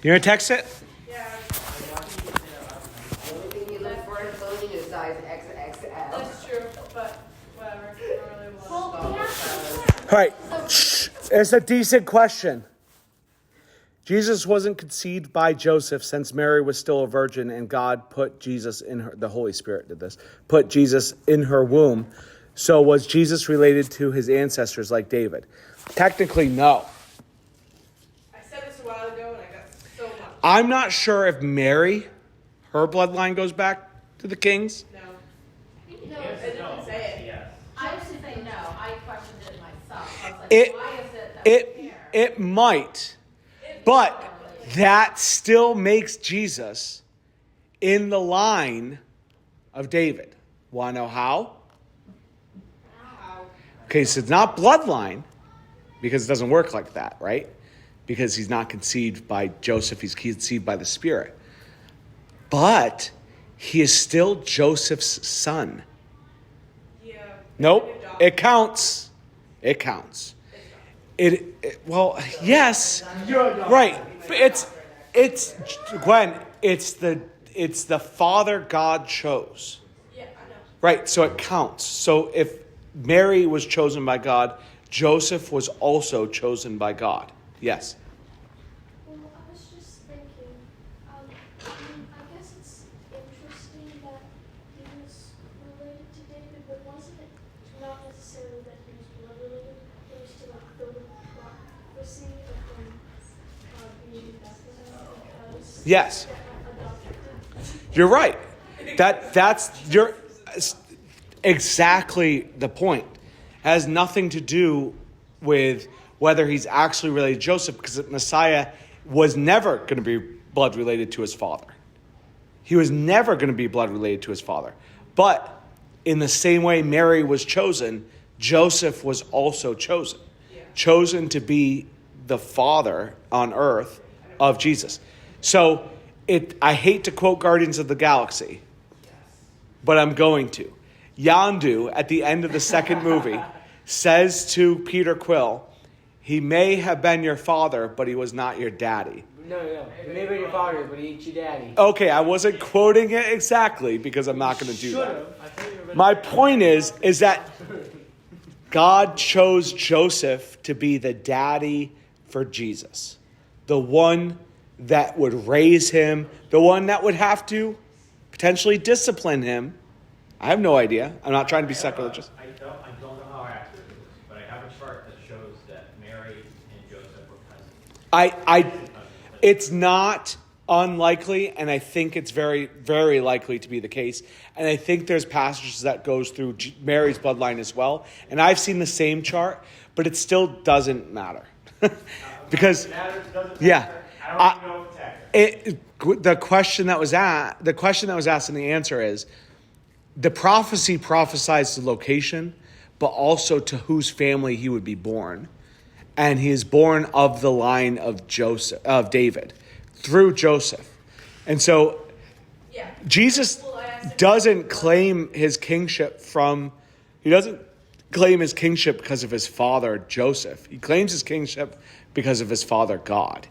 You gonna text it? Yeah, The only thing you look for in clothing is size XXL. that's true, but whatever. I don't really want well, we have to All right. Shh. It's a decent question. Jesus wasn't conceived by Joseph since Mary was still a virgin, and God put Jesus in her, the Holy Spirit did this, put Jesus in her womb. So was Jesus related to his ancestors like David? Technically, no. I said this a while ago and I got so much. I'm not sure if Mary, her bloodline goes back to the kings. No. No, I didn't say it. Yes. I would say no. I questioned it myself. I was like, It- why is it that we care? It might, but that still makes Jesus in the line of David. Want to know how? How? Okay, so it's not bloodline because it doesn't work like that, right? Because he's not conceived by Joseph, he's conceived by the Spirit. But he is still Joseph's son. Yeah. Nope, Adopted. it counts. It counts. Well, yes, right. But it's Gwen. It's the father God chose. Yeah, I know. Right, so it counts. So if Mary was chosen by God, Joseph was also chosen by God. Yes. Well, I was just thinking, I guess it's interesting that he was related to David, but wasn't it not necessarily that he was blood related? It was to like the prophecy of him being Bethlehem because Yes. adopted. You're right. That's exactly the point. It has nothing to do with whether he's actually related to Joseph, because Messiah was never going to be blood related to his father. He was never going to be blood related to his father. But in the same way Mary was chosen, Joseph was also chosen. Chosen to be the father on earth of Jesus. So I hate to quote Guardians of the Galaxy, but I'm going to. Yondu, at the end of the second movie, says to Peter Quill, he may have been your father, but he was not your daddy. No. Maybe your father, but he ain't your daddy. Okay, I wasn't quoting it exactly because I'm not going to do that. Should've. I thought you were gonna- My point is that God chose Joseph to be the daddy for Jesus. The one that would raise him, the one that would have to potentially discipline him. I have no idea. I'm not trying to be sacrilegious. I don't know how accurate it is, but I have a chart that shows that Mary and Joseph were cousins. It's not unlikely, and I think it's very, very likely to be the case. And I think there's passages that goes through Mary's bloodline as well. And I've seen the same chart, but it still doesn't matter. Because, It matters, doesn't yeah. matter. I don't even know if it's accurate. The question that was asked and the answer is, the prophecy prophesies the location, but also to whose family he would be born. and he is born of the line of David, through Joseph. And so Yeah. Jesus Well, I asked him- doesn't claim his kingship because of his father Joseph. He claims his kingship because of his father God.